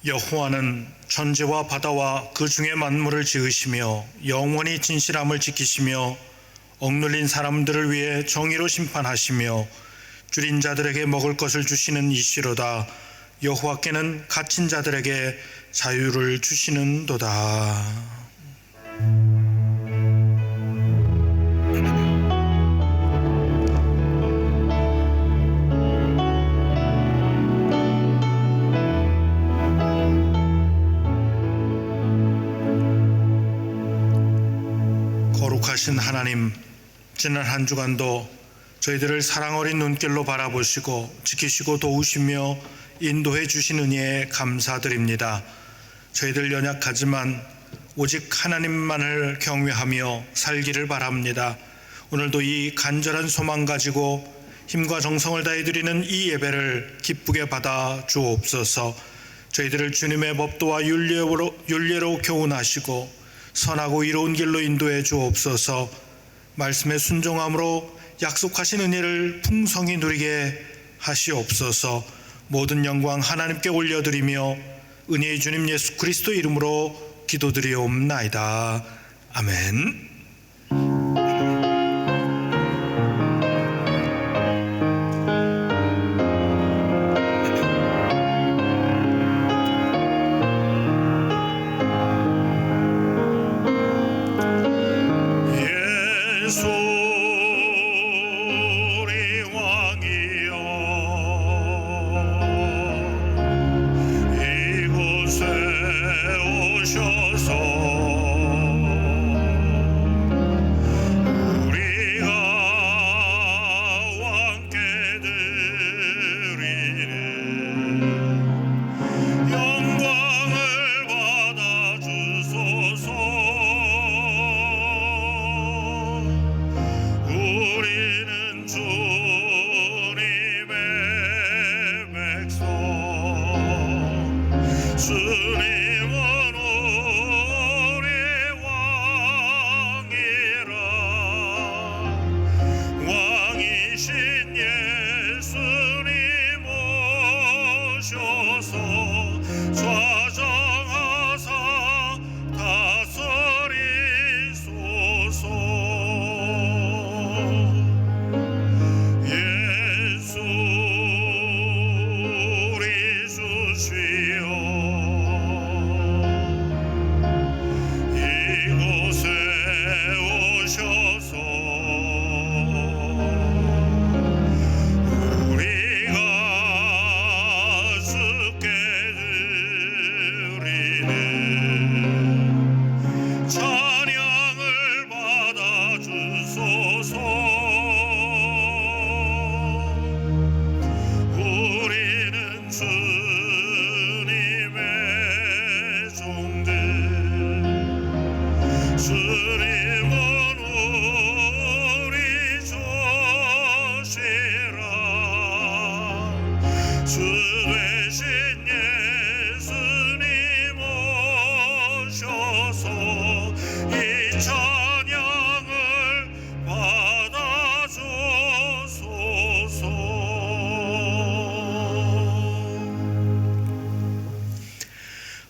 여호와는 천지와 바다와 그 중에 만물을 지으시며 영원히 진실함을 지키시며 억눌린 사람들을 위해 정의로 심판하시며 줄인 자들에게 먹을 것을 주시는 이시로다. 여호와께는 갇힌 자들에게 자유를 주시는도다. 거룩하신 하나님, 지난 한 주간도 저희들을 사랑 어린 눈길로 바라보시고 지키시고 도우시며 인도해 주신 은혜에 감사드립니다. 저희들 연약하지만 오직 하나님만을 경외하며 살기를 바랍니다. 오늘도 이 간절한 소망 가지고 힘과 정성을 다해 드리는 이 예배를 기쁘게 받아 주옵소서. 저희들을 주님의 법도와 윤례로 교훈하시고 선하고 이로운 길로 인도해 주옵소서. 말씀에 순종함으로 약속하신 은혜를 풍성히 누리게 하시옵소서. 모든 영광 하나님께 올려드리며 은혜의 주님 예수 그리스도 이름으로 기도드리옵나이다. 아멘.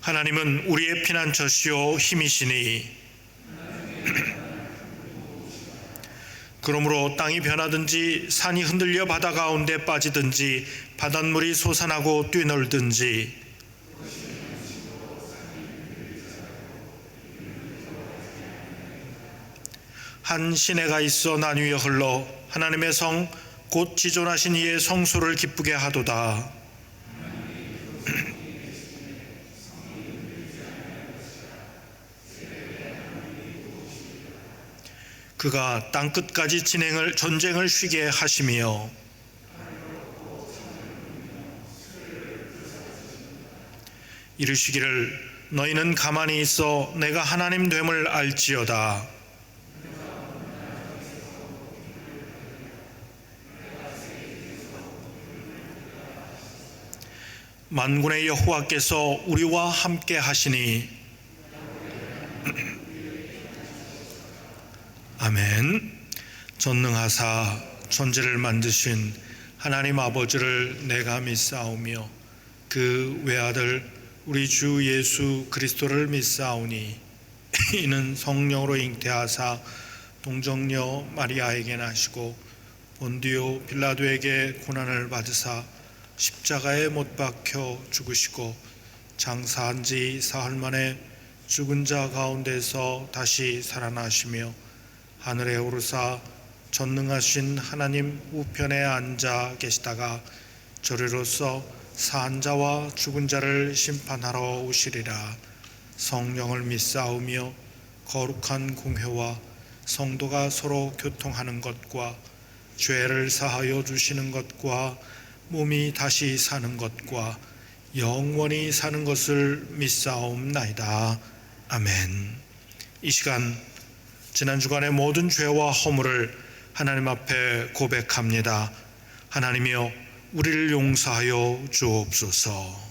하나님은 우리의 피난처시요 힘이시니 그러므로 땅이 변하든지 산이 흔들려 바다 가운데 빠지든지 바닷물이 솟아나고 뛰놀든지 한 시내가 있어 나뉘어 흘러 하나님의 성 곧 지존하신 이의 성소를 기쁘게 하도다. 그가 땅끝까지 전쟁을 쉬게 하시며 이르시기를 너희는 가만히 있어 내가 하나님 됨을 알지어다. 만군의 여호와께서 우리와 함께 하시니 아멘. 전능하사 천지를 만드신 하나님 아버지를 내가 믿사오며 그 외아들 우리 주 예수 그리스도를 믿사오니 이는 성령으로 잉태하사 동정녀 마리아에게 나시고 본디오 빌라도에게 고난을 받으사 십자가에 못 박혀 죽으시고 장사한 지 사흘 만에 죽은 자 가운데서 다시 살아나시며 하늘에 오르사 전능하신 하나님 우편에 앉아 계시다가 저리로서 산 자와 죽은 자를 심판하러 오시리라. 성령을 믿사오며 거룩한 공회와 성도가 서로 교통하는 것과 죄를 사하여 주시는 것과 몸이 다시 사는 것과 영원히 사는 것을 믿사옵나이다. 아멘. 이 시간 지난 주간의 모든 죄와 허물을 하나님 앞에 고백합니다. 하나님이여 우리를 용서하여 주옵소서.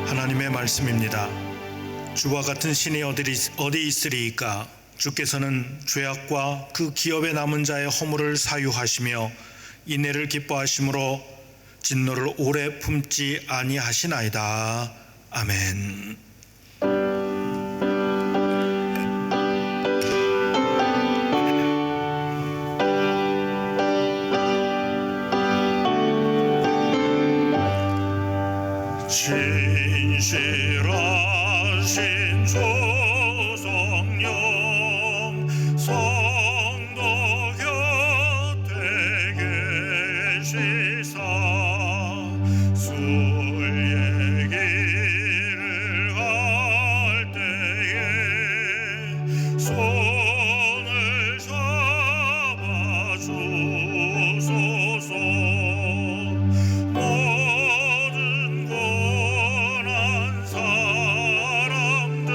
하나님의 말씀입니다. 주와 같은 신이 어디 있으리이까? 주께서는 죄악과 그 기업에 남은 자의 허물을 사유하시며 인애를 기뻐하심으로 진노를 오래 품지 아니하시나이다. 아멘. 진실하신 조성령 성도 곁에 계시사 수의 길을 갈 때에 손을 잡아 주소서. 사람들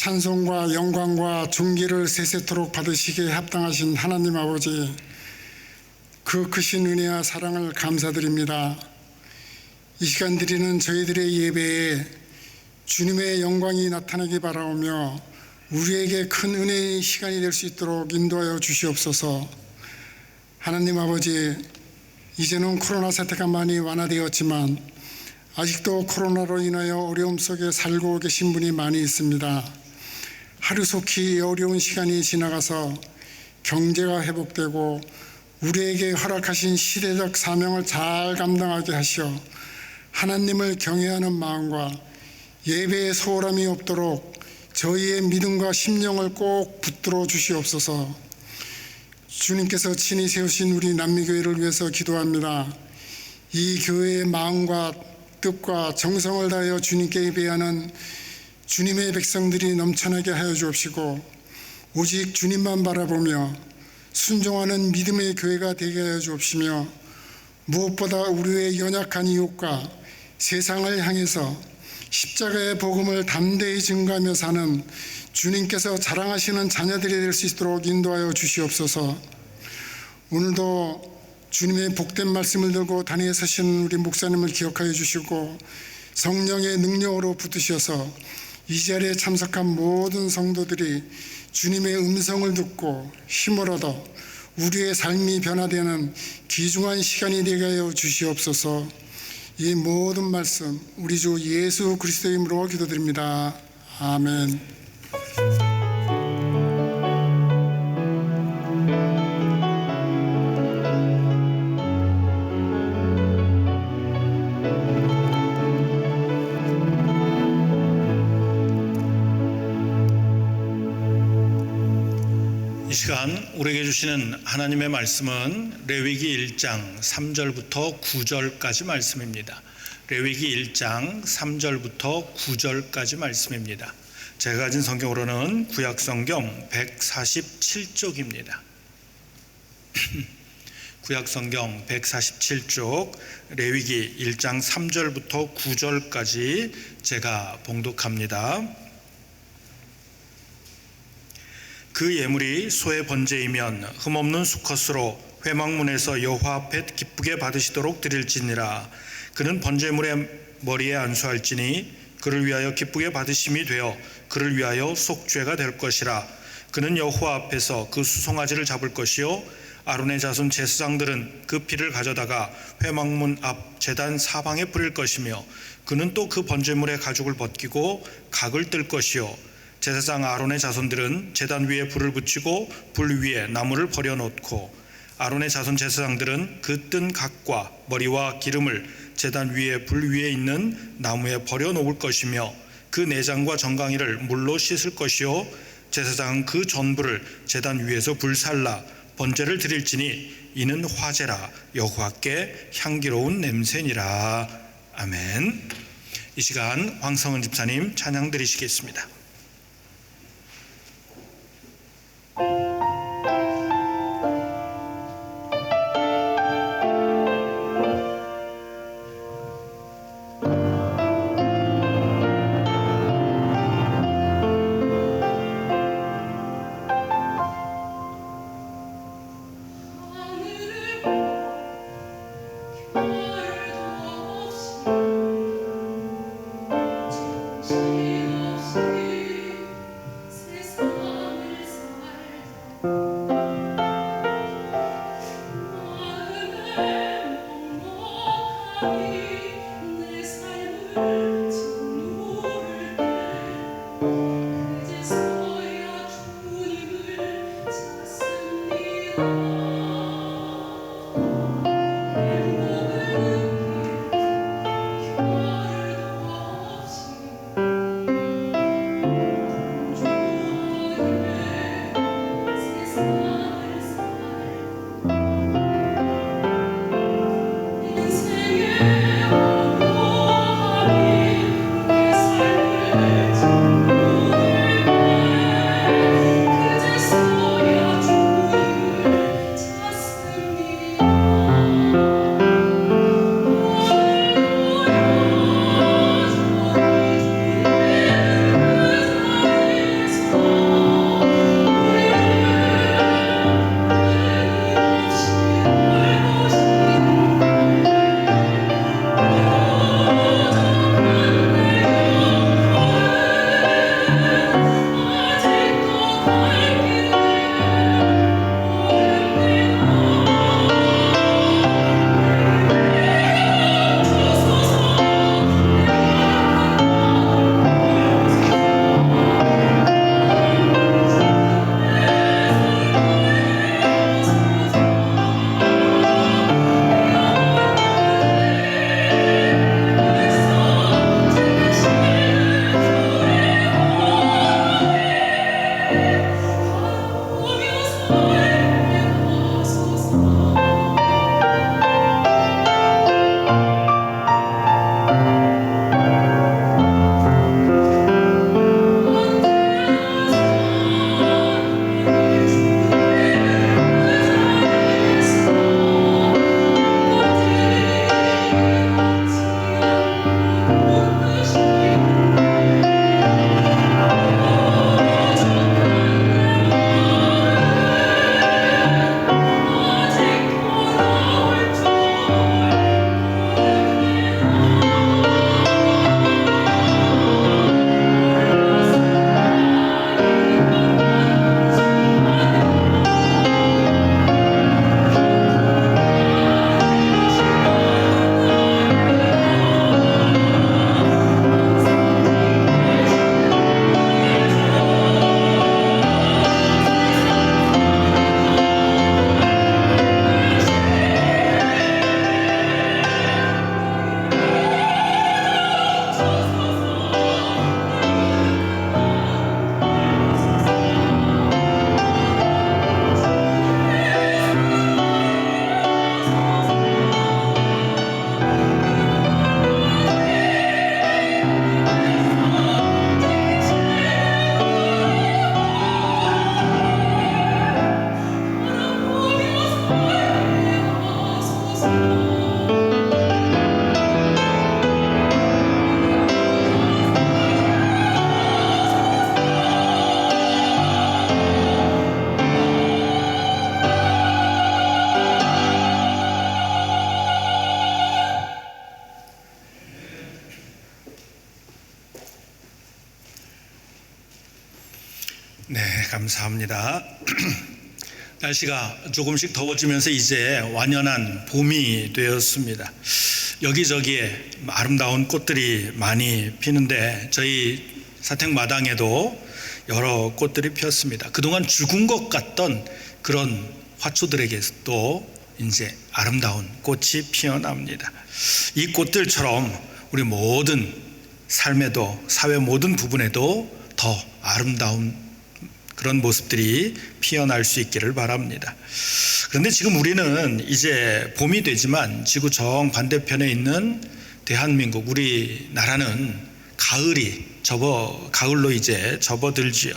찬송과 영광과 존귀를 세세토록 받으시기에 합당하신 하나님 아버지, 그 크신 은혜와 사랑을 감사드립니다. 이 시간 드리는 저희들의 예배에 주님의 영광이 나타나기 바라오며 우리에게 큰 은혜의 시간이 될 수 있도록 인도하여 주시옵소서. 하나님 아버지, 이제는 코로나 사태가 많이 완화되었지만 아직도 코로나로 인하여 어려움 속에 살고 계신 분이 많이 있습니다. 하루속히 어려운 시간이 지나가서 경제가 회복되고 우리에게 허락하신 시대적 사명을 잘 감당하게 하시어 하나님을 경외하는 마음과 예배에 소홀함이 없도록 저희의 믿음과 심령을 꼭 붙들어 주시옵소서. 주님께서 친히 세우신 우리 남미교회를 위해서 기도합니다. 이 교회의 마음과 뜻과 정성을 다하여 주님께 예배하는 주님의 백성들이 넘쳐나게 하여 주옵시고, 오직 주님만 바라보며 순종하는 믿음의 교회가 되게 하여 주옵시며, 무엇보다 우리의 연약한 이웃과 세상을 향해서 십자가의 복음을 담대히 증거하며 사는 주님께서 자랑하시는 자녀들이 될 수 있도록 인도하여 주시옵소서. 오늘도 주님의 복된 말씀을 들고 단위에 서신 우리 목사님을 기억하여 주시고 성령의 능력으로 붙으셔서 이 자리에 참석한 모든 성도들이 주님의 음성을 듣고 힘을 얻어 우리의 삶이 변화되는 귀중한 시간이 되게 하여 주시옵소서. 이 모든 말씀 우리 주 예수 그리스도의 이름으로 기도드립니다. 아멘. 이 시간 우리에게 주시는 하나님의 말씀은 레위기 1장 3절부터 9절까지 말씀입니다. 레위기 1장 3절부터 9절까지 말씀입니다. 제가 가진 성경으로는 구약성경 147쪽입니다. 구약성경 147쪽 레위기 1장 3절부터 9절까지 제가 봉독합니다. 그 예물이 소의 번제이면 흠없는 수컷으로 회막문에서 여호와 앞에 기쁘게 받으시도록 드릴지니라. 그는 번제물의 머리에 안수할지니 그를 위하여 기쁘게 받으심이 되어 그를 위하여 속죄가 될 것이라. 그는 여호와 앞에서 그 수송아지를 잡을 것이요 아론의 자손 제사장들은 그 피를 가져다가 회막문 앞 제단 사방에 뿌릴 것이며 그는 또 그 번제물의 가죽을 벗기고 각을 뜰 것이요 제사장 아론의 자손들은 제단 위에 불을 붙이고 불 위에 나무를 버려놓고 아론의 자손 제사장들은 그 뜬 각과 머리와 기름을 제단 위에 불 위에 있는 나무에 버려놓을 것이며 그 내장과 정강이를 물로 씻을 것이요 제사장은 그 전부를 제단 위에서 불살라 번제를 드릴지니 이는 화제라 여호와께 향기로운 냄새니라. 아멘. 이 시간 황성은 집사님 찬양 드리시겠습니다. 감사합니다. 날씨가 조금씩 더워지면서 이제 완연한 봄이 되었습니다. 여기저기에 아름다운 꽃들이 많이 피는데 저희 사택마당에도 여러 꽃들이 피었습니다. 그동안 죽은 것 같던 그런 화초들에게도 이제 아름다운 꽃이 피어납니다. 이 꽃들처럼 우리 모든 삶에도, 사회 모든 부분에도 더 아름다운 그런 모습들이 피어날 수 있기를 바랍니다. 그런데 지금 우리는 이제 봄이 되지만 지구 정반대편에 있는 대한민국, 우리나라는 가을로 이제 접어들지요.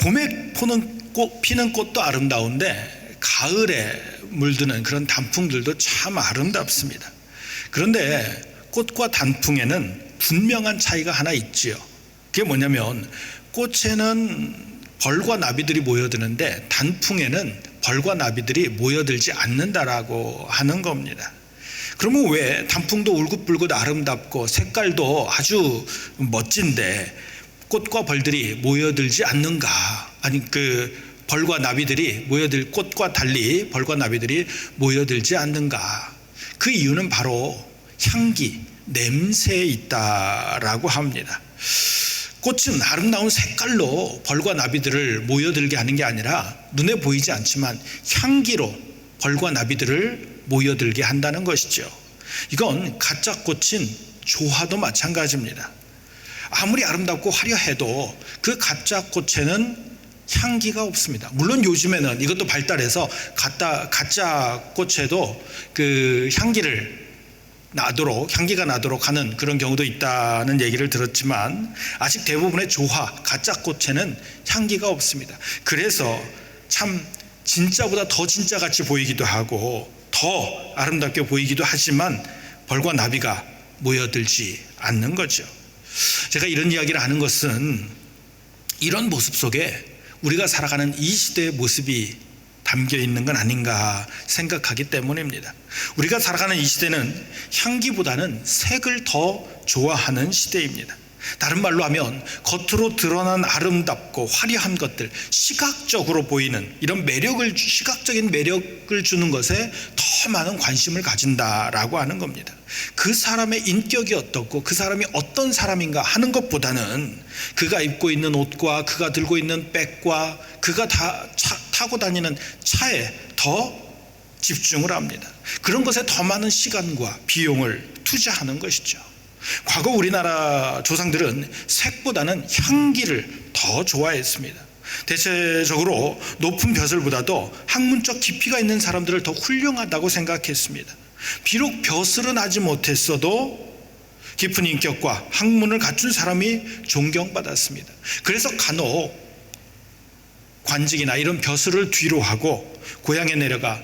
봄에 피는 꽃도 아름다운데 가을에 물드는 그런 단풍들도 참 아름답습니다. 그런데 꽃과 단풍에는 분명한 차이가 하나 있지요. 그게 뭐냐면 꽃에는 벌과 나비들이 모여드는데 단풍에는 벌과 나비들이 모여들지 않는다라고 하는 겁니다. 그러면 왜 단풍도 울긋불긋 아름답고 색깔도 아주 멋진데 꽃과 벌들이 모여들지 않는가? 아니 벌과 나비들이 꽃과 달리 벌과 나비들이 모여들지 않는가? 그 이유는 바로 향기, 냄새에 있다라고 합니다. 꽃은 아름다운 색깔로 벌과 나비들을 모여들게 하는 게 아니라 눈에 보이지 않지만 향기로 벌과 나비들을 모여들게 한다는 것이죠. 이건 가짜 꽃인 조화도 마찬가지입니다. 아무리 아름답고 화려해도 그 가짜 꽃에는 향기가 없습니다. 물론 요즘에는 이것도 발달해서 가짜 꽃에도 그 향기가 나도록 하는 그런 경우도 있다는 얘기를 들었지만 아직 대부분의 가짜 꽃에는 향기가 없습니다. 그래서 참 진짜보다 더 진짜같이 보이기도 하고 더 아름답게 보이기도 하지만 벌과 나비가 모여들지 않는 거죠. 제가 이런 이야기를 하는 것은 이런 모습 속에 우리가 살아가는 이 시대의 모습이 담겨 있는 건 아닌가 생각하기 때문입니다. 우리가 살아가는 이 시대는 향기보다는 색을 더 좋아하는 시대입니다. 다른 말로 하면 겉으로 드러난 아름답고 화려한 것들, 시각적으로 보이는 이런 시각적인 매력을 주는 것에 더 많은 관심을 가진다라고 하는 겁니다. 그 사람의 인격이 어떻고 그 사람이 어떤 사람인가 하는 것보다는 그가 입고 있는 옷과 그가 들고 있는 백과 그가 타고 다니는 차에 더 집중을 합니다. 그런 것에 더 많은 시간과 비용을 투자하는 것이죠. 과거 우리나라 조상들은 색보다는 향기를 더 좋아했습니다. 대체적으로 높은 벼슬보다도 학문적 깊이가 있는 사람들을 더 훌륭하다고 생각했습니다. 비록 벼슬은 하지 못했어도 깊은 인격과 학문을 갖춘 사람이 존경받았습니다. 그래서 간혹 관직이나 이런 벼슬을 뒤로 하고 고향에 내려가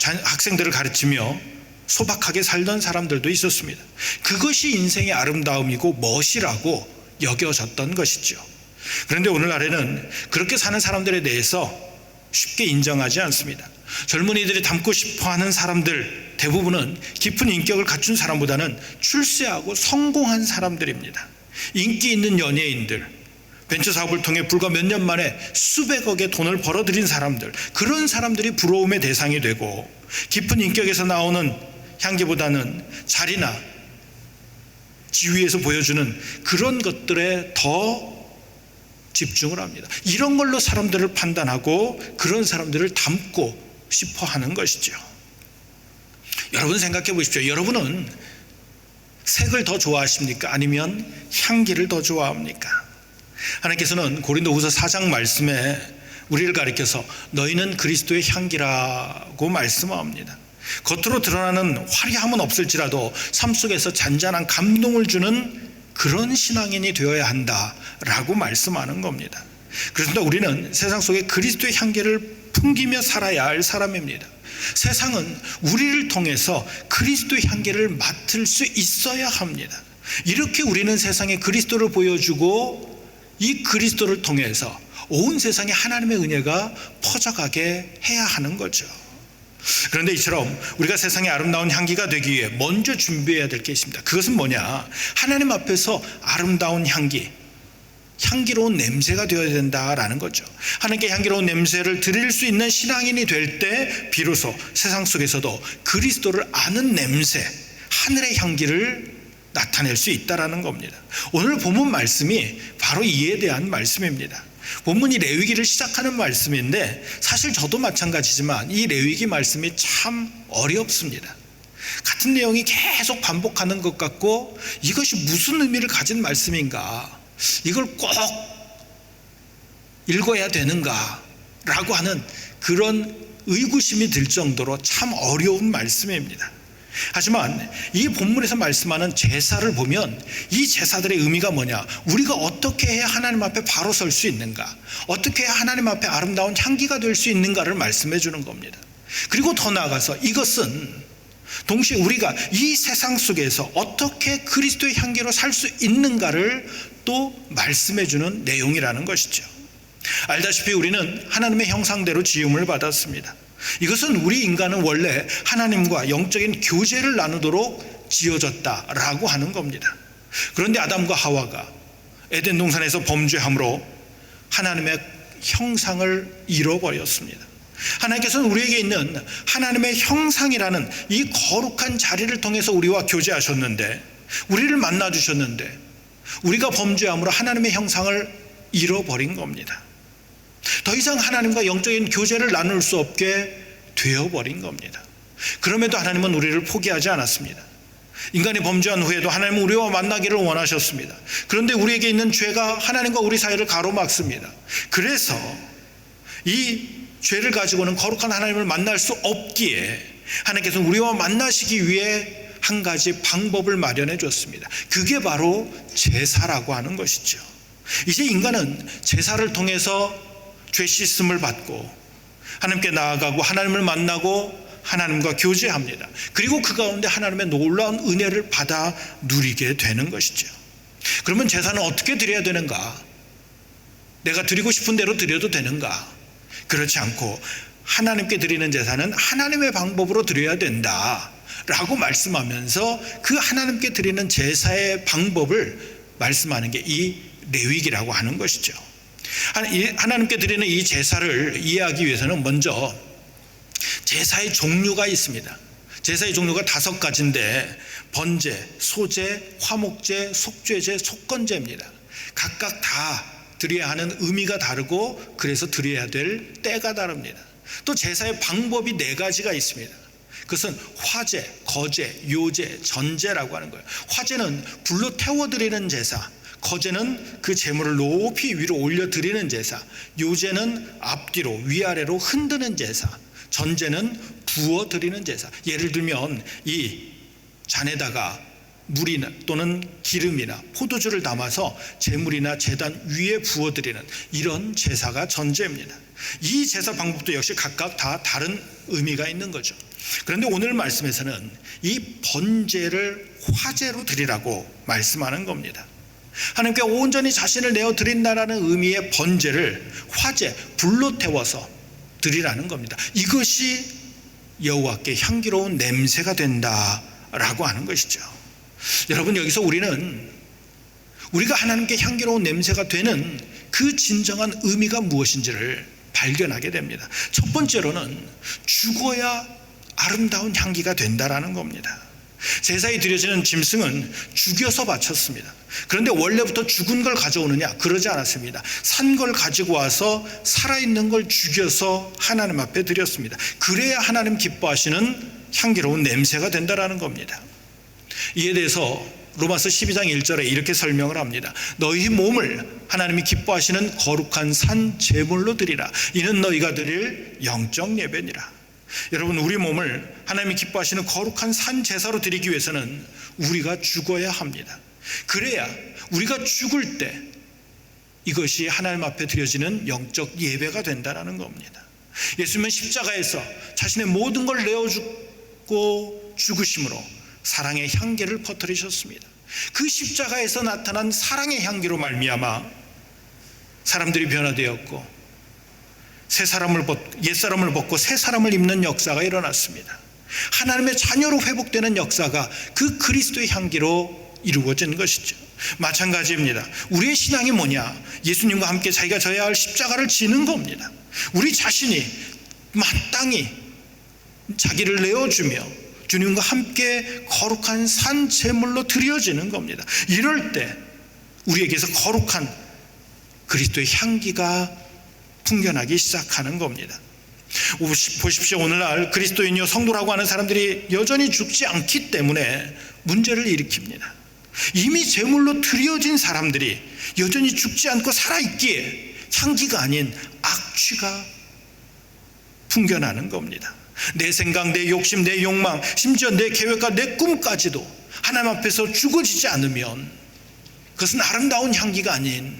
학생들을 가르치며 소박하게 살던 사람들도 있었습니다. 그것이 인생의 아름다움이고 멋이라고 여겨졌던 것이죠. 그런데 오늘날에는 그렇게 사는 사람들에 대해서 쉽게 인정하지 않습니다. 젊은이들이 닮고 싶어하는 사람들 대부분은 깊은 인격을 갖춘 사람보다는 출세하고 성공한 사람들입니다. 인기 있는 연예인들, 벤처 사업을 통해 불과 몇 년 만에 수백억의 돈을 벌어들인 사람들, 그런 사람들이 부러움의 대상이 되고 깊은 인격에서 나오는 향기보다는 자리나 지위에서 보여주는 그런 것들에 더 집중을 합니다. 이런 걸로 사람들을 판단하고 그런 사람들을 닮고 싶어 하는 것이죠. 여러분 생각해 보십시오. 여러분은 색을 더 좋아하십니까? 아니면 향기를 더 좋아합니까? 하나님께서는 고린도후서 4장 말씀에 우리를 가리켜서 너희는 그리스도의 향기라고 말씀합니다. 겉으로 드러나는 화려함은 없을지라도 삶 속에서 잔잔한 감동을 주는 그런 신앙인이 되어야 한다라고 말씀하는 겁니다. 그래서 우리는 세상 속에 그리스도의 향기를 풍기며 살아야 할 사람입니다. 세상은 우리를 통해서 그리스도의 향기를 맡을 수 있어야 합니다. 이렇게 우리는 세상에 그리스도를 보여주고 이 그리스도를 통해서 온 세상에 하나님의 은혜가 퍼져가게 해야 하는 거죠. 그런데 이처럼 우리가 세상에 아름다운 향기가 되기 위해 먼저 준비해야 될 게 있습니다. 그것은 뭐냐? 하나님 앞에서 아름다운 향기, 향기로운 냄새가 되어야 된다라는 거죠. 하나님께 향기로운 냄새를 드릴 수 있는 신앙인이 될 때 비로소 세상 속에서도 그리스도를 아는 냄새, 하늘의 향기를 나타낼 수 있다라는 겁니다. 오늘 본문 말씀이 바로 이에 대한 말씀입니다. 본문이 레위기를 시작하는 말씀인데 사실 저도 마찬가지지만 이 레위기 말씀이 참 어렵습니다. 같은 내용이 계속 반복하는 것 같고 이것이 무슨 의미를 가진 말씀인가, 이걸 꼭 읽어야 되는가 라고 하는 그런 의구심이 들 정도로 참 어려운 말씀입니다. 하지만 이 본문에서 말씀하는 제사를 보면 이 제사들의 의미가 뭐냐, 우리가 어떻게 해야 하나님 앞에 바로 설 수 있는가, 어떻게 해야 하나님 앞에 아름다운 향기가 될 수 있는가를 말씀해 주는 겁니다. 그리고 더 나아가서 이것은 동시에 우리가 이 세상 속에서 어떻게 그리스도의 향기로 살 수 있는가를 또 말씀해 주는 내용이라는 것이죠. 알다시피 우리는 하나님의 형상대로 지음을 받았습니다. 이것은 우리 인간은 원래 하나님과 영적인 교제를 나누도록 지어졌다라고 하는 겁니다. 그런데 아담과 하와가 에덴 동산에서 범죄함으로 하나님의 형상을 잃어버렸습니다. 하나님께서는 우리에게 있는 하나님의 형상이라는 이 거룩한 자리를 통해서 우리와 교제하셨는데, 우리를 만나 주셨는데 우리가 범죄함으로 하나님의 형상을 잃어버린 겁니다. 더 이상 하나님과 영적인 교제를 나눌 수 없게 되어버린 겁니다. 그럼에도 하나님은 우리를 포기하지 않았습니다. 인간이 범죄한 후에도 하나님은 우리와 만나기를 원하셨습니다. 그런데 우리에게 있는 죄가 하나님과 우리 사이를 가로막습니다. 그래서 이 죄를 가지고는 거룩한 하나님을 만날 수 없기에 하나님께서는 우리와 만나시기 위해 한 가지 방법을 마련해 줬습니다. 그게 바로 제사라고 하는 것이죠. 이제 인간은 제사를 통해서 죄 씻음을 받고 하나님께 나아가고 하나님을 만나고 하나님과 교제합니다. 그리고 그 가운데 하나님의 놀라운 은혜를 받아 누리게 되는 것이죠. 그러면 제사는 어떻게 드려야 되는가? 내가 드리고 싶은 대로 드려도 되는가? 그렇지 않고 하나님께 드리는 제사는 하나님의 방법으로 드려야 된다 라고 말씀하면서 그 하나님께 드리는 제사의 방법을 말씀하는 게 이 레위기라고 하는 것이죠. 하나님께 드리는 이 제사를 이해하기 위해서는 먼저 제사의 종류가 있습니다. 제사의 종류가 5가지인데 번제, 소제, 화목제, 속죄제, 속건제입니다. 각각 다 드려야 하는 의미가 다르고 그래서 드려야 될 때가 다릅니다. 또 제사의 방법이 4가지가 있습니다. 그것은 화제, 거제, 요제, 전제라고 하는 거예요. 화제는 불로 태워드리는 제사, 거제는 그 제물을 높이 위로 올려드리는 제사, 요제는 앞뒤로 위아래로 흔드는 제사, 전제는 부어드리는 제사. 예를 들면 이 잔에다가 물이나 또는 기름이나 포도주를 담아서 제물이나 제단 위에 부어드리는 이런 제사가 전제입니다. 이 제사 방법도 역시 각각 다 다른 의미가 있는 거죠. 그런데 오늘 말씀에서는 이 번제를 화제로 드리라고 말씀하는 겁니다. 하나님께 온전히 자신을 내어 드린다라는 의미의 번제를 화제, 불로 태워서 드리라는 겁니다. 이것이 여호와께 향기로운 냄새가 된다라고 하는 것이죠. 여러분, 여기서 우리가 하나님께 향기로운 냄새가 되는 그 진정한 의미가 무엇인지를 발견하게 됩니다. 첫 번째로는 죽어야 아름다운 향기가 된다라는 겁니다. 제사에 드려지는 짐승은 죽여서 바쳤습니다. 그런데 원래부터 죽은 걸 가져오느냐? 그러지 않았습니다. 산 걸 가지고 와서 살아있는 걸 죽여서 하나님 앞에 드렸습니다. 그래야 하나님 기뻐하시는 향기로운 냄새가 된다라는 겁니다. 이에 대해서 로마서 12장 1절에 이렇게 설명을 합니다. 너희 몸을 하나님이 기뻐하시는 거룩한 산 제물로 드리라. 이는 너희가 드릴 영적 예배니라. 여러분, 우리 몸을 하나님이 기뻐하시는 거룩한 산 제사로 드리기 위해서는 우리가 죽어야 합니다. 그래야 우리가 죽을 때 이것이 하나님 앞에 드려지는 영적 예배가 된다는 겁니다. 예수님은 십자가에서 자신의 모든 걸 내어주고 죽으심으로 사랑의 향기를 퍼뜨리셨습니다. 그 십자가에서 나타난 사랑의 향기로 말미암아 사람들이 변화되었고 옛사람을 벗고 새 사람을 입는 역사가 일어났습니다. 하나님의 자녀로 회복되는 역사가 그 그리스도의 향기로 이루어진 것이죠. 마찬가지입니다. 우리의 신앙이 뭐냐? 예수님과 함께 자기가 져야 할 십자가를 지는 겁니다. 우리 자신이 마땅히 자기를 내어주며 주님과 함께 거룩한 산 제물로 드려지는 겁니다. 이럴 때 우리에게서 거룩한 그리스도의 향기가 풍겨나기 시작하는 겁니다. 보십시오. 오늘날 그리스도인이요 성도라고 하는 사람들이 여전히 죽지 않기 때문에 문제를 일으킵니다. 이미 제물로 드려진 사람들이 여전히 죽지 않고 살아있기에 향기가 아닌 악취가 풍겨나는 겁니다. 내 생각, 내 욕심, 내 욕망, 심지어 내 계획과 내 꿈까지도 하나님 앞에서 죽어지지 않으면 그것은 아름다운 향기가 아닌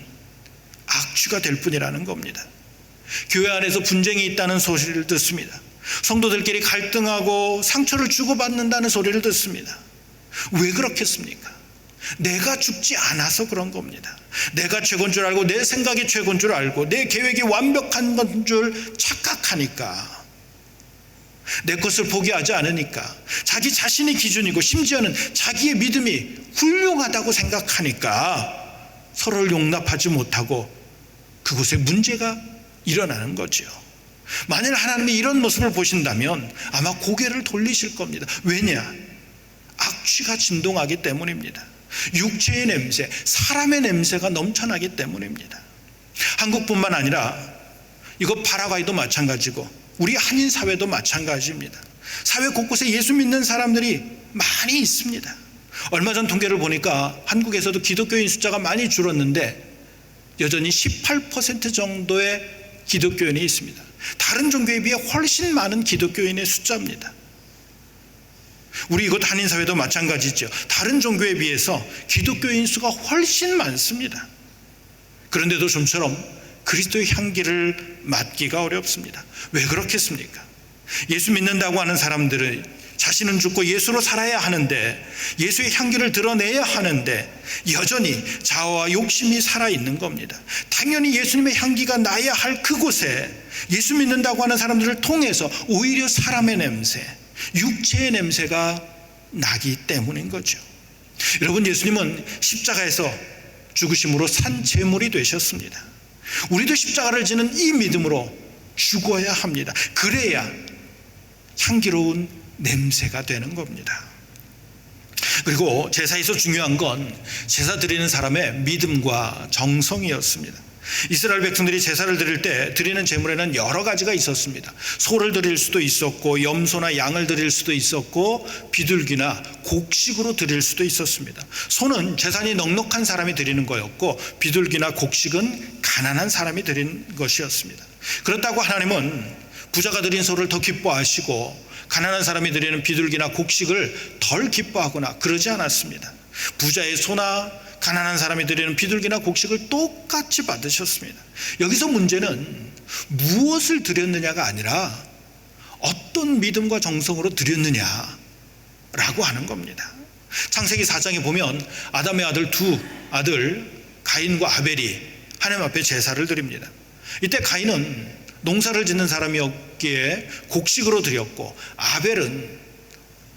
악취가 될 뿐이라는 겁니다. 교회 안에서 분쟁이 있다는 소리를 듣습니다. 성도들끼리 갈등하고 상처를 주고받는다는 소리를 듣습니다. 왜 그렇겠습니까? 내가 죽지 않아서 그런 겁니다. 내가 최고인 줄 알고 내 생각이 최고인 줄 알고 내 계획이 완벽한 건 줄 착각하니까, 내 것을 포기하지 않으니까, 자기 자신이 기준이고 심지어는 자기의 믿음이 훌륭하다고 생각하니까 서로를 용납하지 못하고 그곳에 문제가 일어나는 거죠. 만일 하나님이 이런 모습을 보신다면 아마 고개를 돌리실 겁니다. 왜냐? 악취가 진동하기 때문입니다. 육체의 냄새, 사람의 냄새가 넘쳐나기 때문입니다. 한국뿐만 아니라 이거 파라과이도 마찬가지고 우리 한인 사회도 마찬가지입니다. 사회 곳곳에 예수 믿는 사람들이 많이 있습니다. 얼마 전 통계를 보니까 한국에서도 기독교인 숫자가 많이 줄었는데 여전히 18% 정도의 기독교인이 있습니다. 다른 종교에 비해 훨씬 많은 기독교인의 숫자입니다. 우리 이곳 한인사회도 마찬가지죠. 다른 종교에 비해서 기독교인 수가 훨씬 많습니다. 그런데도 좀처럼 그리스도의 향기를 맡기가 어렵습니다. 왜 그렇겠습니까? 예수 믿는다고 하는 사람들은 자신은 죽고 예수로 살아야 하는데, 예수의 향기를 드러내야 하는데 여전히 자아와 욕심이 살아있는 겁니다. 당연히 예수님의 향기가 나야 할 그곳에 예수 믿는다고 하는 사람들을 통해서 오히려 사람의 냄새, 육체의 냄새가 나기 때문인 거죠. 여러분, 예수님은 십자가에서 죽으심으로 산 제물이 되셨습니다. 우리도 십자가를 지는 이 믿음으로 죽어야 합니다. 그래야 향기로운 냄새가 되는 겁니다. 그리고 제사에서 중요한 건 제사 드리는 사람의 믿음과 정성이었습니다. 이스라엘 백성들이 제사를 드릴 때 드리는 제물에는 여러 가지가 있었습니다. 소를 드릴 수도 있었고, 염소나 양을 드릴 수도 있었고, 비둘기나 곡식으로 드릴 수도 있었습니다. 소는 재산이 넉넉한 사람이 드리는 거였고, 비둘기나 곡식은 가난한 사람이 드린 것이었습니다. 그렇다고 하나님은 부자가 드린 소를 더 기뻐하시고 가난한 사람이 드리는 비둘기나 곡식을 덜 기뻐하거나 그러지 않았습니다. 부자의 소나 가난한 사람이 드리는 비둘기나 곡식을 똑같이 받으셨습니다. 여기서 문제는 무엇을 드렸느냐가 아니라 어떤 믿음과 정성으로 드렸느냐라고 하는 겁니다. 창세기 4장에 보면 아담의 아들 두 아들 가인과 아벨이 하나님 앞에 제사를 드립니다. 이때 가인은 농사를 짓는 사람이었기에 곡식으로 드렸고, 아벨은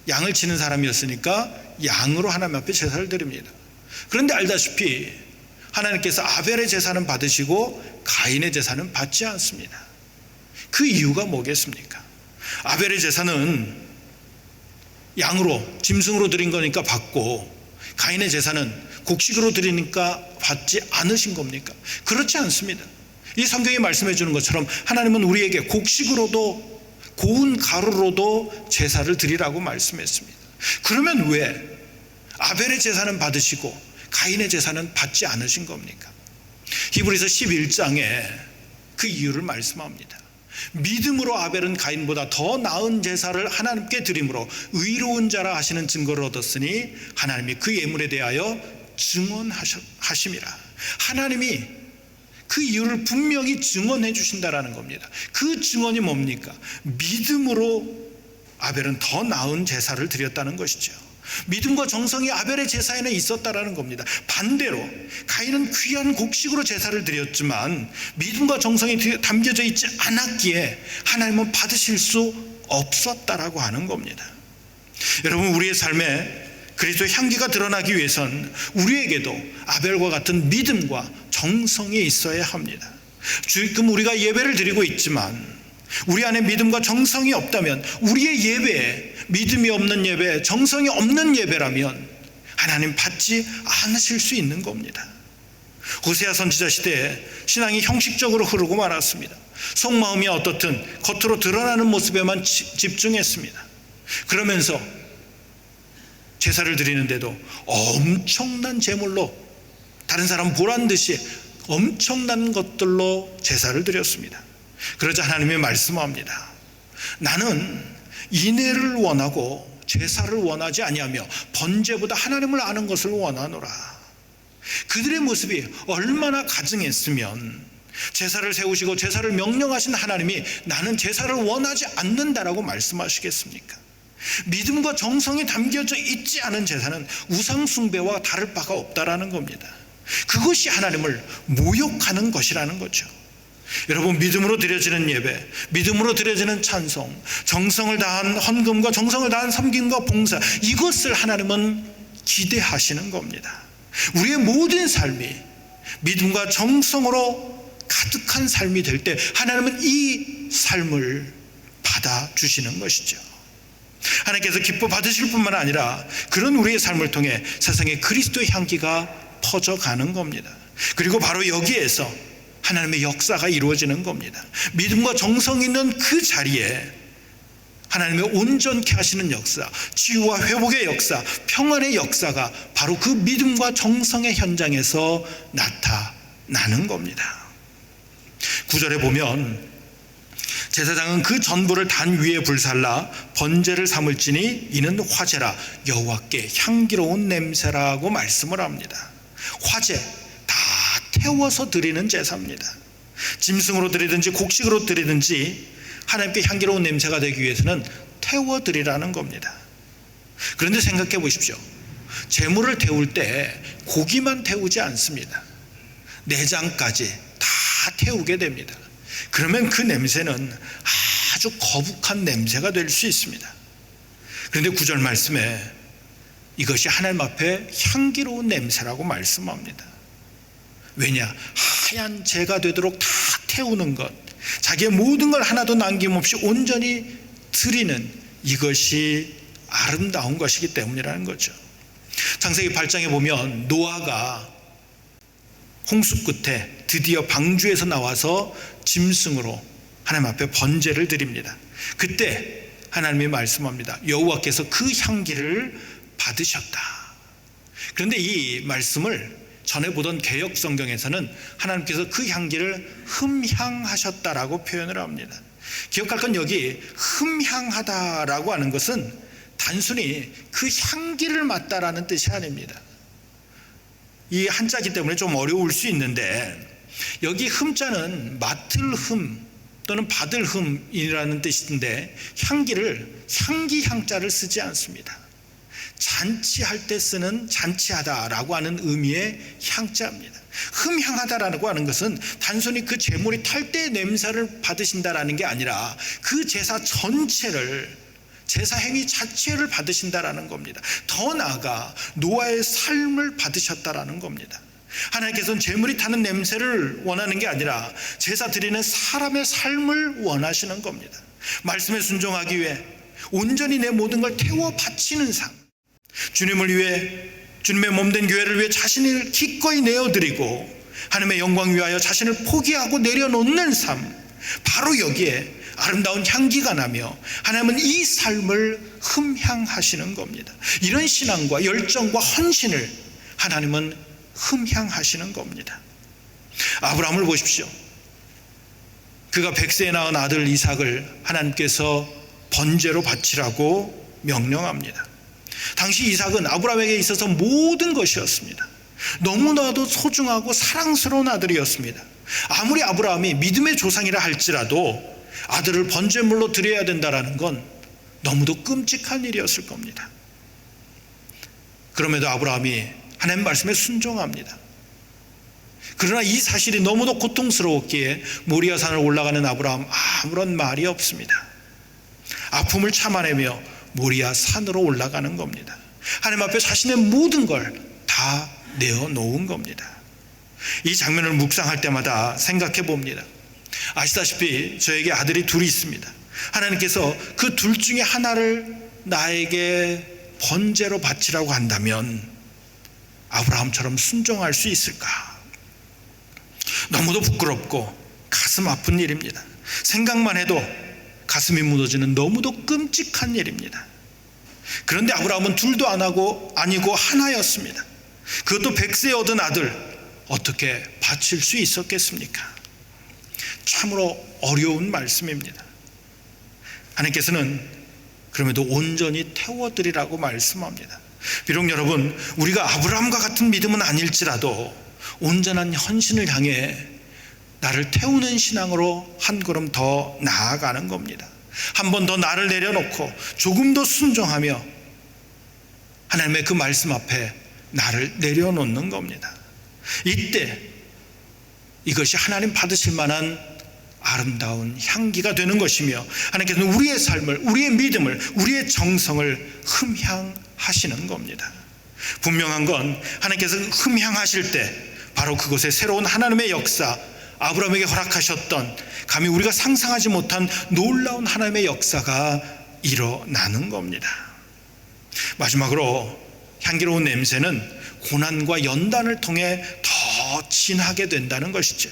양을 치는 사람이었으니까 양으로 하나님 앞에 제사를 드립니다. 그런데 알다시피 하나님께서 아벨의 제사는 받으시고 가인의 제사는 받지 않습니다. 그 이유가 뭐겠습니까? 아벨의 제사는 양으로, 짐승으로 드린 거니까 받고, 가인의 제사는 곡식으로 드리니까 받지 않으신 겁니까? 그렇지 않습니다. 이 성경이 말씀해 주는 것처럼 하나님은 우리에게 곡식으로도 고운 가루로도 제사를 드리라고 말씀했습니다. 그러면 왜 아벨의 제사는 받으시고 가인의 제사는 받지 않으신 겁니까? 히브리서 11장에 그 이유를 말씀합니다. 믿음으로 아벨은 가인보다 더 나은 제사를 하나님께 드림으로 의로운 자라 하시는 증거를 얻었으니 하나님이 그 예물에 대하여 증언하심이라. 하나님이 그 이유를 분명히 증언해 주신다라는 겁니다. 그 증언이 뭡니까? 믿음으로 아벨은 더 나은 제사를 드렸다는 것이죠. 믿음과 정성이 아벨의 제사에는 있었다라는 겁니다. 반대로 가인은 귀한 곡식으로 제사를 드렸지만 믿음과 정성이 담겨져 있지 않았기에 하나님은 받으실 수 없었다라고 하는 겁니다. 여러분, 우리의 삶에 그리스도의 향기가 드러나기 위해선 우리에게도 아벨과 같은 믿음과 정성이 있어야 합니다. 지금 우리가 예배를 드리고 있지만 우리 안에 믿음과 정성이 없다면, 우리의 예배에 믿음이 없는 예배, 정성이 없는 예배라면 하나님 받지 않으실 수 있는 겁니다. 호세아 선지자 시대에 신앙이 형식적으로 흐르고 말았습니다. 속마음이 어떻든 겉으로 드러나는 모습에만 집중했습니다. 그러면서 제사를 드리는데도 엄청난 제물로, 다른 사람 보란 듯이 엄청난 것들로 제사를 드렸습니다. 그러자 하나님이 말씀합니다. 나는 인애를 원하고 제사를 원하지 아니하며 번제보다 하나님을 아는 것을 원하노라. 그들의 모습이 얼마나 가증했으면 제사를 세우시고 제사를 명령하신 하나님이 나는 제사를 원하지 않는다라고 말씀하시겠습니까? 믿음과 정성이 담겨져 있지 않은 제사는 우상 숭배와 다를 바가 없다라는 겁니다. 그것이 하나님을 모욕하는 것이라는 거죠. 여러분, 믿음으로 드려지는 예배, 믿음으로 드려지는 찬송, 정성을 다한 헌금과 정성을 다한 섬김과 봉사, 이것을 하나님은 기대하시는 겁니다. 우리의 모든 삶이 믿음과 정성으로 가득한 삶이 될 때 하나님은 이 삶을 받아주시는 것이죠. 하나님께서 기뻐 받으실 뿐만 아니라 그런 우리의 삶을 통해 세상에 그리스도의 향기가 퍼져가는 겁니다. 그리고 바로 여기에서 하나님의 역사가 이루어지는 겁니다. 믿음과 정성 있는 그 자리에 하나님의 온전케 하시는 역사, 치유와 회복의 역사, 평안의 역사가 바로 그 믿음과 정성의 현장에서 나타나는 겁니다. 9절에 보면 제사장은 그 전부를 단 위에 불살라 번제를 삼을지니 이는 화제라, 여호와께 향기로운 냄새라고 말씀을 합니다. 화제, 다 태워서 드리는 제사입니다. 짐승으로 드리든지 곡식으로 드리든지 하나님께 향기로운 냄새가 되기 위해서는 태워드리라는 겁니다. 그런데 생각해 보십시오. 제물을 태울 때 고기만 태우지 않습니다. 내장까지 다 태우게 됩니다. 그러면 그 냄새는 아주 거북한 냄새가 될 수 있습니다. 그런데 9절 말씀에 이것이 하나님 앞에 향기로운 냄새라고 말씀합니다. 왜냐? 하얀 재가 되도록 다 태우는 것, 자기의 모든 걸 하나도 남김없이 온전히 드리는, 이것이 아름다운 것이기 때문이라는 거죠. 창세기 8장에 보면 노아가 홍수 끝에 드디어 방주에서 나와서 짐승으로 하나님 앞에 번제를 드립니다. 그때 하나님이 말씀합니다. 여호와께서 그 향기를 받으셨다. 그런데 이 말씀을 전에 보던 개역 성경에서는 하나님께서 그 향기를 흠향하셨다라고 표현을 합니다. 기억할 건 여기 흠향하다라고 하는 것은 단순히 그 향기를 맡다라는 뜻이 아닙니다. 이 한자기 때문에 좀 어려울 수 있는데, 여기 흠자는 맡을 흠 또는 받을 흠이라는 뜻인데 향기를 향기 향자를 쓰지 않습니다. 잔치할 때 쓰는 잔치하다라고 하는 의미의 향자입니다. 흠향하다라고 하는 것은 단순히 그 제물이 탈 때의 냄새를 받으신다라는 게 아니라 그 제사 전체를, 제사 행위 자체를 받으신다라는 겁니다. 더 나아가 노아의 삶을 받으셨다라는 겁니다. 하나님께서는 제물이 타는 냄새를 원하는 게 아니라 제사 드리는 사람의 삶을 원하시는 겁니다. 말씀에 순종하기 위해 온전히 내 모든 걸 태워 바치는 삶, 주님을 위해, 주님의 몸된 교회를 위해 자신을 기꺼이 내어드리고 하나님의 영광 위하여 자신을 포기하고 내려놓는 삶, 바로 여기에 아름다운 향기가 나며 하나님은 이 삶을 흠향하시는 겁니다. 이런 신앙과 열정과 헌신을 하나님은 흠향하시는 겁니다. 아브라함을 보십시오. 그가 100세에 낳은 아들 이삭을 하나님께서 번제로 바치라고 명령합니다. 당시 이삭은 아브라함에게 있어서 모든 것이었습니다. 너무나도 소중하고 사랑스러운 아들이었습니다. 아무리 아브라함이 믿음의 조상이라 할지라도 아들을 번제물로 드려야 된다는 건 너무도 끔찍한 일이었을 겁니다. 그럼에도 아브라함이 하나님 말씀에 순종합니다. 그러나 이 사실이 너무도 고통스러웠기에 모리아산을 올라가는 아브라함, 아무런 말이 없습니다. 아픔을 참아내며 모리아산으로 올라가는 겁니다. 하나님 앞에 자신의 모든 걸 다 내어놓은 겁니다. 이 장면을 묵상할 때마다 생각해 봅니다. 아시다시피 저에게 아들이 둘이 있습니다. 하나님께서 그 둘 중에 하나를 나에게 번제로 바치라고 한다면 아브라함처럼 순종할 수 있을까? 너무도 부끄럽고 가슴 아픈 일입니다. 생각만 해도 가슴이 무너지는 너무도 끔찍한 일입니다. 그런데 아브라함은 둘도 아니고 하나였습니다. 그것도 100세에 얻은 아들 어떻게 바칠 수 있었겠습니까? 참으로 어려운 말씀입니다. 하나님께서는 그럼에도 온전히 태워드리라고 말씀합니다. 비록 여러분, 우리가 아브라함과 같은 믿음은 아닐지라도 온전한 헌신을 향해 나를 태우는 신앙으로 한 걸음 더 나아가는 겁니다. 한 번 더 나를 내려놓고 조금 더 순종하며 하나님의 그 말씀 앞에 나를 내려놓는 겁니다. 이때 이것이 하나님 받으실 만한 아름다운 향기가 되는 것이며 하나님께서는 우리의 삶을, 우리의 믿음을, 우리의 정성을 흠향하시는 겁니다. 분명한 건 하나님께서 흠향하실 때 바로 그곳에 새로운 하나님의 역사, 아브라함에게 허락하셨던 감히 우리가 상상하지 못한 놀라운 하나님의 역사가 일어나는 겁니다. 마지막으로 향기로운 냄새는 고난과 연단을 통해 더 진하게 된다는 것이죠.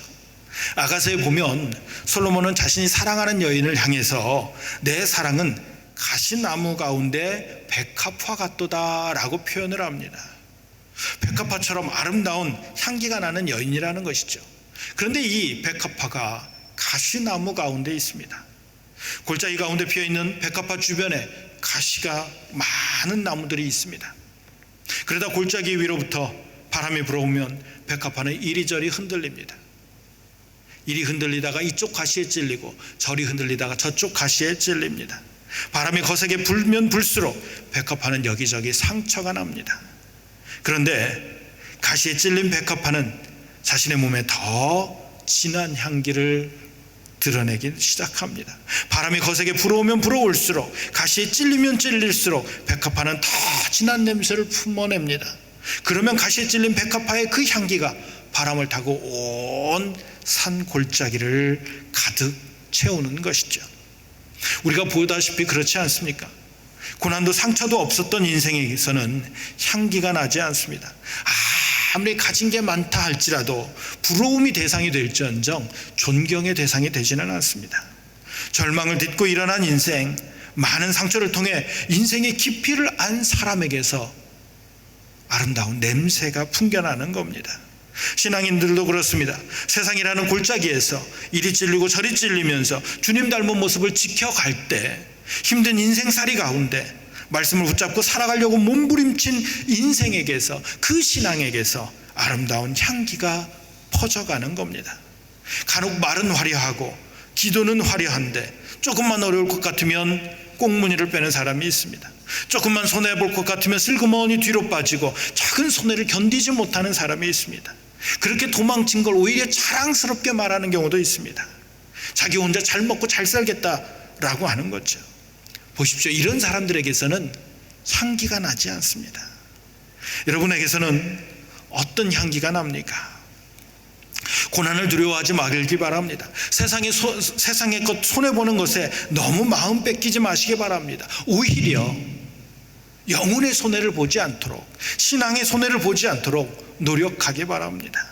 아가서에 보면 솔로몬은 자신이 사랑하는 여인을 향해서 내 사랑은 가시나무 가운데 백합화 같도다 라고 표현을 합니다. 백합화처럼 아름다운 향기가 나는 여인이라는 것이죠. 그런데 이 백합화가 가시나무 가운데 있습니다. 골짜기 가운데 피어있는 백합화 주변에 가시가 많은 나무들이 있습니다. 그러다 골짜기 위로부터 바람이 불어오면 백합화는 이리저리 흔들립니다. 이리 흔들리다가 이쪽 가시에 찔리고 저리 흔들리다가 저쪽 가시에 찔립니다. 바람이 거세게 불면 불수록 백합화는 여기저기 상처가 납니다. 그런데 가시에 찔린 백합화는 자신의 몸에 더 진한 향기를 드러내기 시작합니다. 바람이 거세게 불어오면 불어올수록, 가시에 찔리면 찔릴수록 백합화는 더 진한 냄새를 품어냅니다. 그러면 가시에 찔린 백합화의 그 향기가 바람을 타고 온 산 골짜기를 가득 채우는 것이죠. 우리가 보다시피 그렇지 않습니까? 고난도 상처도 없었던 인생에서는 향기가 나지 않습니다. 아무리 가진 게 많다 할지라도 부러움이 대상이 될지언정 존경의 대상이 되지는 않습니다. 절망을 딛고 일어난 인생, 많은 상처를 통해 인생의 깊이를 안 사람에게서 아름다운 냄새가 풍겨나는 겁니다. 신앙인들도 그렇습니다. 세상이라는 골짜기에서 이리 찔리고 저리 찔리면서 주님 닮은 모습을 지켜갈 때 힘든 인생살이 가운데 말씀을 붙잡고 살아가려고 몸부림친 인생에게서, 그 신앙에게서 아름다운 향기가 퍼져가는 겁니다. 간혹 말은 화려하고 기도는 화려한데 조금만 어려울 것 같으면 꽁무니를 빼는 사람이 있습니다. 조금만 손해볼 것 같으면 슬그머니 뒤로 빠지고 작은 손해를 견디지 못하는 사람이 있습니다. 그렇게 도망친 걸 오히려 자랑스럽게 말하는 경우도 있습니다. 자기 혼자 잘 먹고 잘 살겠다라고 하는 거죠. 보십시오. 이런 사람들에게서는 향기가 나지 않습니다. 여러분에게서는 어떤 향기가 납니까? 고난을 두려워하지 말기 바랍니다. 세상의 것 손해보는 것에 너무 마음 뺏기지 마시기 바랍니다. 오히려 영혼의 손해를 보지 않도록, 신앙의 손해를 보지 않도록 노력하기 바랍니다.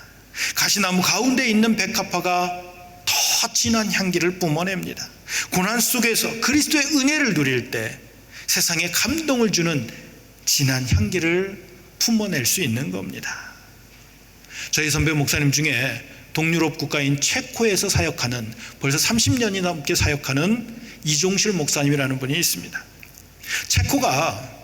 가시나무 가운데 있는 백합화가 더 진한 향기를 뿜어냅니다. 고난 속에서 그리스도의 은혜를 누릴 때 세상에 감동을 주는 진한 향기를 품어낼 수 있는 겁니다. 저희 선배 목사님 중에 동유럽 국가인 체코에서 사역하는, 벌써 30년이 넘게 사역하는 이종실 목사님이라는 분이 있습니다. 체코가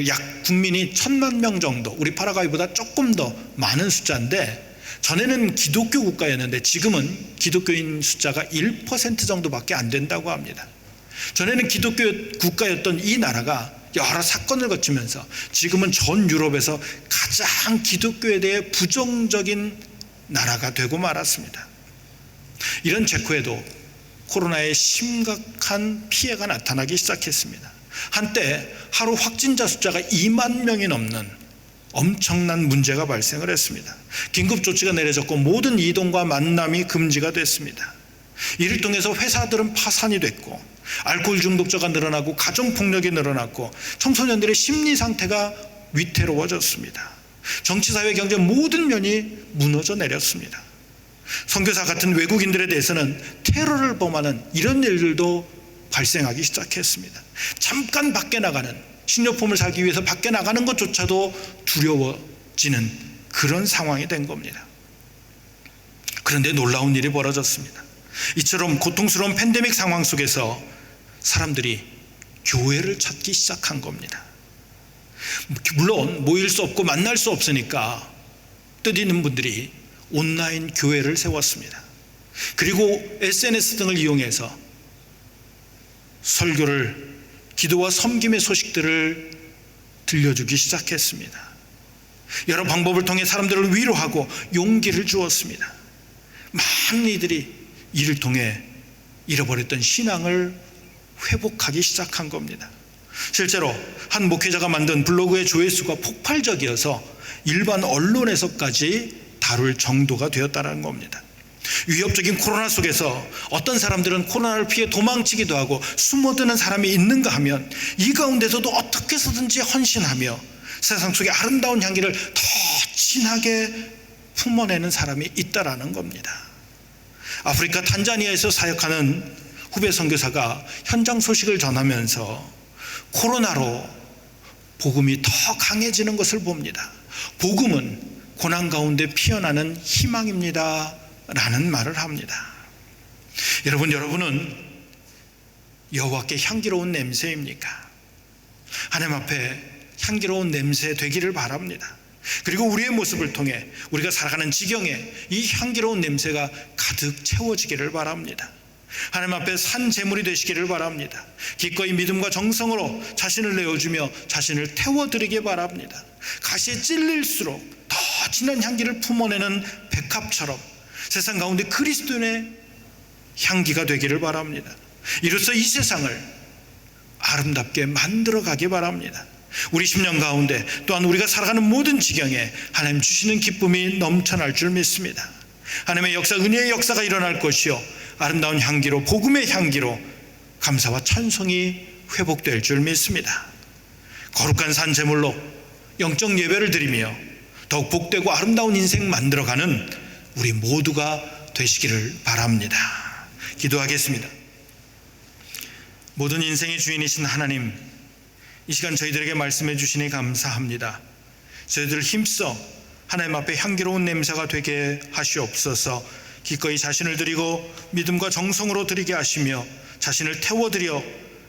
약 국민이 1,000만 명 정도, 우리 파라과이보다 조금 더 많은 숫자인데, 전에는 기독교 국가였는데 지금은 기독교인 숫자가 1% 정도밖에 안 된다고 합니다. 전에는 기독교 국가였던 이 나라가 여러 사건을 거치면서 지금은 전 유럽에서 가장 기독교에 대해 부정적인 나라가 되고 말았습니다. 이런 체코에도 코로나의 심각한 피해가 나타나기 시작했습니다. 한때 하루 확진자 숫자가 2만 명이 넘는 엄청난 문제가 발생을 했습니다. 긴급 조치가 내려졌고 모든 이동과 만남이 금지가 됐습니다. 이를 통해서 회사들은 파산이 됐고 알코올 중독자가 늘어나고 가정폭력이 늘어났고 청소년들의 심리 상태가 위태로워졌습니다. 정치, 사회, 경제 모든 면이 무너져 내렸습니다. 선교사 같은 외국인들에 대해서는 테러를 범하는 이런 일들도 발생하기 시작했습니다. 잠깐 밖에 나가는, 식료품을 사기 위해서 밖에 나가는 것조차도 두려워지는 그런 상황이 된 겁니다. 그런데 놀라운 일이 벌어졌습니다. 이처럼 고통스러운 팬데믹 상황 속에서 사람들이 교회를 찾기 시작한 겁니다. 물론 모일 수 없고 만날 수 없으니까 뜻 있는 분들이 온라인 교회를 세웠습니다. 그리고 SNS 등을 이용해서 설교를, 기도와 섬김의 소식들을 들려주기 시작했습니다. 여러 방법을 통해 사람들을 위로하고 용기를 주었습니다. 많은 이들이 이를 통해 잃어버렸던 신앙을 회복하기 시작한 겁니다. 실제로 한 목회자가 만든 블로그의 조회수가 폭발적이어서 일반 언론에서까지 다룰 정도가 되었다는 겁니다. 위협적인 코로나 속에서 어떤 사람들은 코로나를 피해 도망치기도 하고 숨어드는 사람이 있는가 하면 이 가운데서도 어떻게 해서든지 헌신하며 세상 속의 아름다운 향기를 더 진하게 품어내는 사람이 있다라는 겁니다. 아프리카 탄자니아에서 사역하는 후배 선교사가 현장 소식을 전하면서 코로나로 복음이 더 강해지는 것을 봅니다. 복음은 고난 가운데 피어나는 희망입니다 라는 말을 합니다. 여러분은 여호와께 향기로운 냄새입니까? 하나님 앞에 향기로운 냄새 되기를 바랍니다. 그리고 우리의 모습을 통해 우리가 살아가는 지경에 이 향기로운 냄새가 가득 채워지기를 바랍니다. 하나님 앞에 산 제물이 되시기를 바랍니다. 기꺼이 믿음과 정성으로 자신을 내어주며 자신을 태워드리기 바랍니다. 가시에 찔릴수록 더 진한 향기를 품어내는 백합처럼 세상 가운데 그리스도인의 향기가 되기를 바랍니다. 이로써 이 세상을 아름답게 만들어가기 바랍니다. 우리 10년 가운데 또한 우리가 살아가는 모든 지경에 하나님 주시는 기쁨이 넘쳐날 줄 믿습니다. 하나님의 역사, 은혜의 역사가 일어날 것이요 아름다운 향기로, 복음의 향기로 감사와 찬송이 회복될 줄 믿습니다. 거룩한 산 제물로 영적 예배를 드리며 더욱 복되고 아름다운 인생 만들어가는 우리 모두가 되시기를 바랍니다. 기도하겠습니다. 모든 인생의 주인이신 하나님, 이 시간 저희들에게 말씀해 주시니 감사합니다. 저희들을 힘써 하나님 앞에 향기로운 냄새가 되게 하시옵소서. 기꺼이 자신을 드리고 믿음과 정성으로 드리게 하시며 자신을 태워드려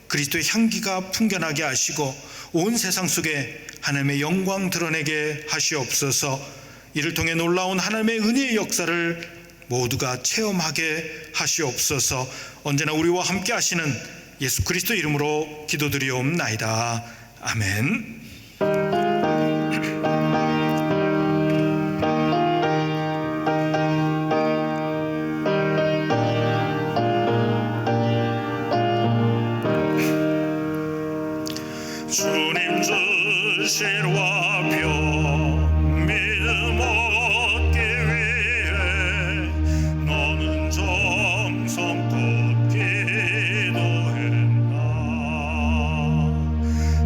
그리스도의 향기가 풍겨나게 하시고 온 세상 속에 하나님의 영광 드러내게 하시옵소서. 이를 통해 놀라운 하나님의 은혜의 역사를 모두가 체험하게 하시옵소서. 언제나 우리와 함께 하시는 예수 그리스도 이름으로 기도드리옵나이다. 아멘. 주님 주실 화평 믿음 얻기 위해 너는 정성껏 기도했나.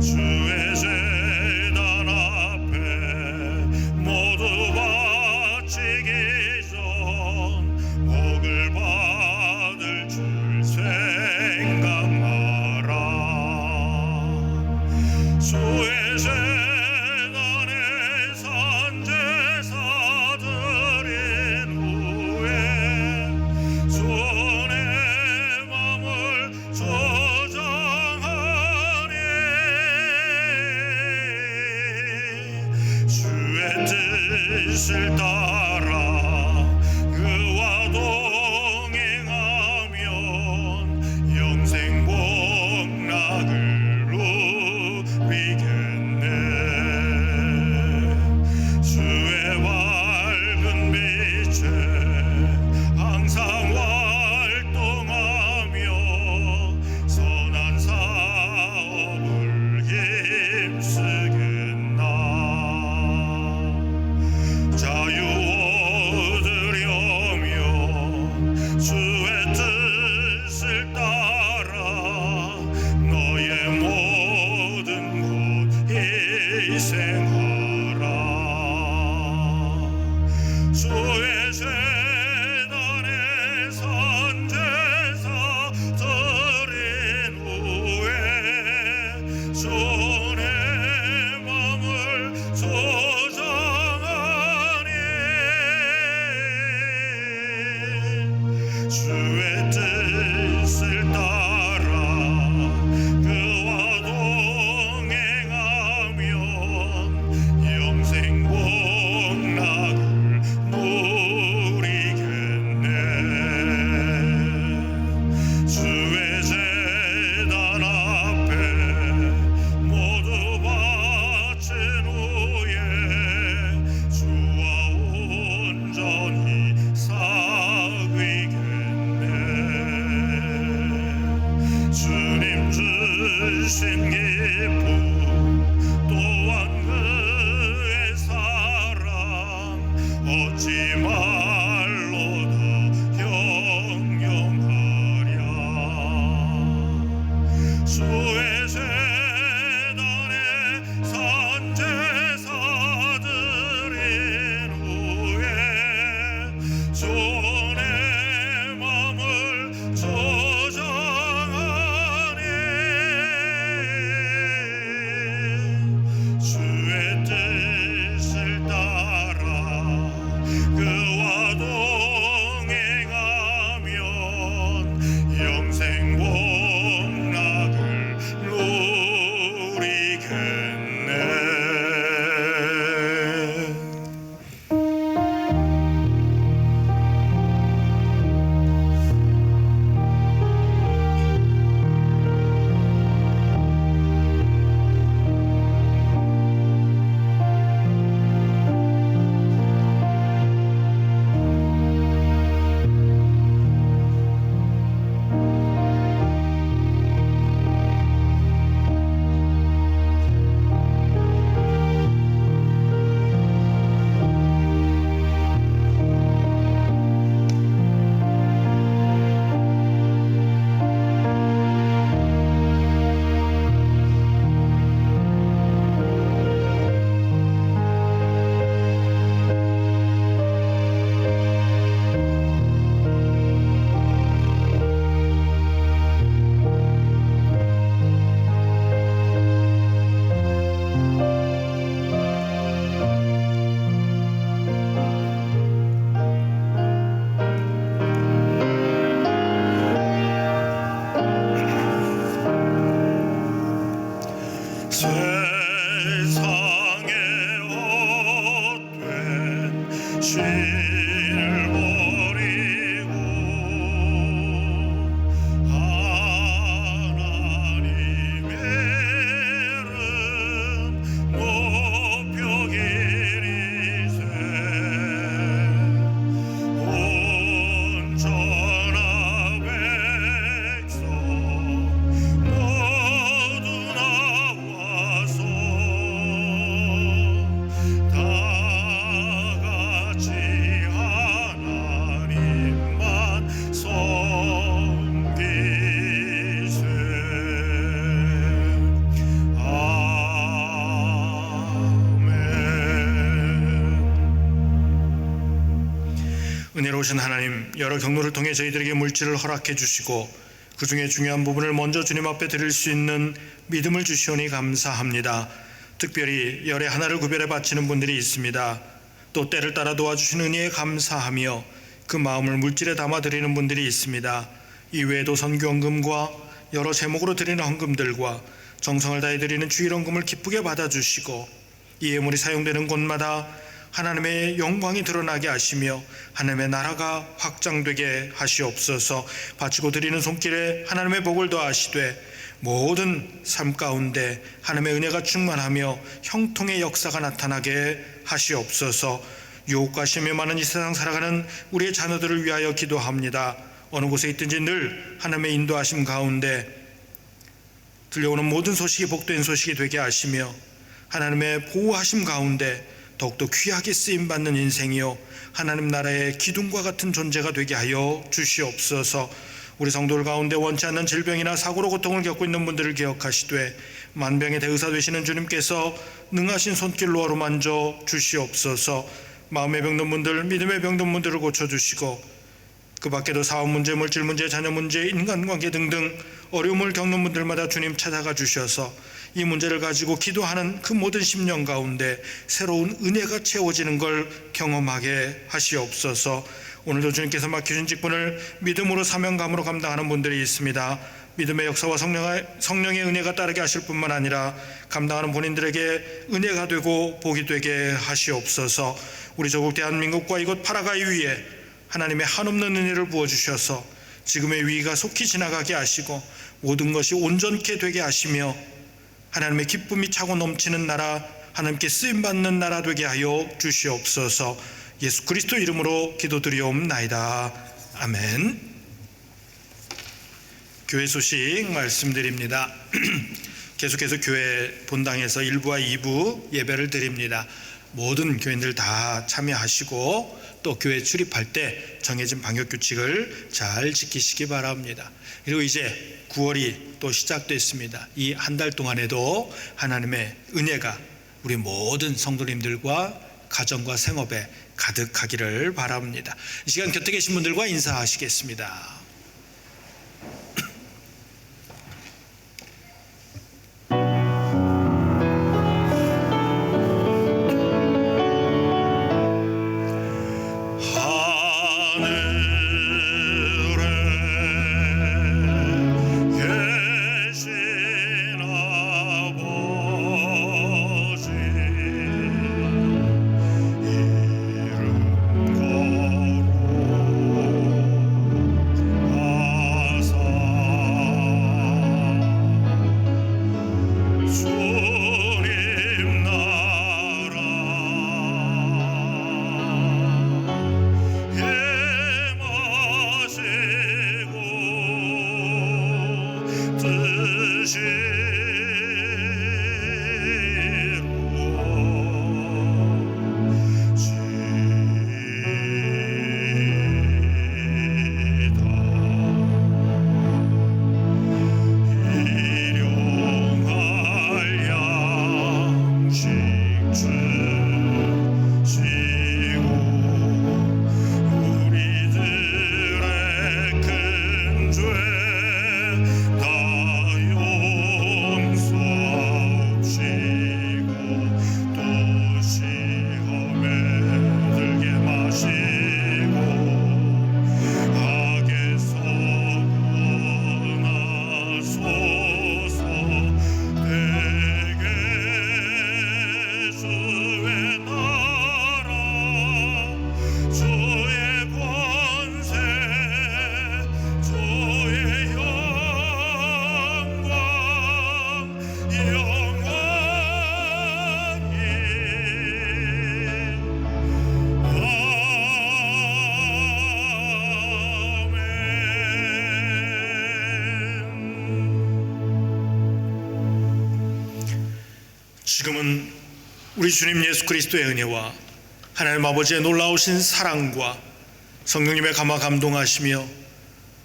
주의 제단 앞에 모두 바치기 전 복을 받을 줄 생각하라. 주의 재단에 산제사 드린 후에 손에 마음을 저장하니 주의 뜻을 따라 그와 동행하면 영생 복락을 누리겠네. 주의 밝은 빛에 항상 활동하며 선한 사업을 주신 기쁨 또한 그의 사랑 어찌 말로도 형용하랴. 수의 재단에 산제사 드린 후에 손에 맘을 저장하니 주의 뜻을 따라 그와 동행하면 영생 복락을 누리겠네. 세상에 헛된 신을 버리고 하나님의 이름 높여 기리세. 온전한 백성 모두 나와서 다 같이 하나님만 섬기세. 아멘. 은혜로우신 하나님, 여러 경로를 통해 저희들에게 물질을 허락해 주시고 그 중에 중요한 부분을 먼저 주님 앞에 드릴 수 있는 믿음을 주시오니 감사합니다. 특별히 열의 하나를 구별해 바치는 분들이 있습니다. 또 때를 따라 도와주신 은혜에 감사하며 그 마음을 물질에 담아 드리는 분들이 있습니다. 이외에도 선교헌금과 여러 제목으로 드리는 헌금들과 정성을 다해 드리는 주일헌금을 기쁘게 받아주시고 이 예물이 사용되는 곳마다 하나님의 영광이 드러나게 하시며 하나님의 나라가 확장되게 하시옵소서. 바치고 드리는 손길에 하나님의 복을 더하시되 모든 삶 가운데 하나님의 은혜가 충만하며 형통의 역사가 나타나게 하시옵소서. 유혹과 시험이 많은 이 세상 살아가는 우리의 자녀들을 위하여 기도합니다. 어느 곳에 있든지 늘 하나님의 인도하심 가운데 들려오는 모든 소식이 복된 소식이 되게 하시며 하나님의 보호하심 가운데 더욱더 귀하게 쓰임받는 인생이요 하나님 나라의 기둥과 같은 존재가 되게 하여 주시옵소서. 우리 성도들 가운데 원치 않는 질병이나 사고로 고통을 겪고 있는 분들을 기억하시되 만병의 대의사 되시는 주님께서 능하신 손길로 어루만져 주시옵소서. 마음의 병든 분들, 믿음의 병든 분들을 고쳐주시고 그 밖에도 사업 문제, 물질 문제, 자녀 문제, 인간관계 등등 어려움을 겪는 분들마다 주님 찾아가 주셔서 이 문제를 가지고 기도하는 그 모든 심령 가운데 새로운 은혜가 채워지는 걸 경험하게 하시옵소서. 오늘도 주님께서 맡기신 직분을 믿음으로 사명감으로 감당하는 분들이 있습니다. 믿음의 역사와 성령의 은혜가 따르게 하실 뿐만 아니라 감당하는 본인들에게 은혜가 되고 복이 되게 하시옵소서. 우리 조국 대한민국과 이곳 파라과이 위에 하나님의 한없는 은혜를 부어주셔서 지금의 위기가 속히 지나가게 하시고 모든 것이 온전케 되게 하시며 하나님의 기쁨이 차고 넘치는 나라, 하나님께 쓰임받는 나라 되게 하여 주시옵소서. 예수 그리스도 이름으로 기도드리옵나이다. 아멘. 교회 소식 말씀드립니다. 계속해서 교회 본당에서 1부와 2부 예배를 드립니다. 모든 교인들 다 참여하시고 또 교회 출입할 때 정해진 방역규칙을 잘 지키시기 바랍니다. 그리고 이제 9월이 또 시작됐습니다. 이 한 달 동안에도 하나님의 은혜가 우리 모든 성도님들과 가정과 생업에 가득하기를 바랍니다. 이 시간 곁에 계신 분들과 인사하시겠습니다. 지금은 우리 주님 예수 그리스도의 은혜와 하나님 아버지의 놀라우신 사랑과 성령님의 감화 감동하시며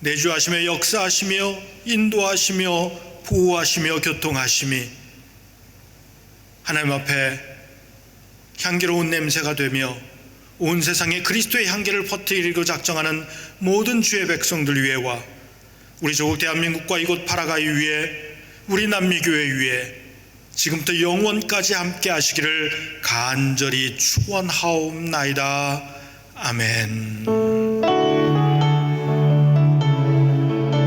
내주하시며 역사하시며 인도하시며 보호하시며 교통하심이 하나님 앞에 향기로운 냄새가 되며 온 세상에 그리스도의 향기를 퍼뜨리고 작정하는 모든 주의 백성들 위에와 우리 조국 대한민국과 이곳 파라과이 위에 우리 남미교회 위에 지금부터 영원까지 함께 하시기를 간절히 축원하옵나이다. 아멘.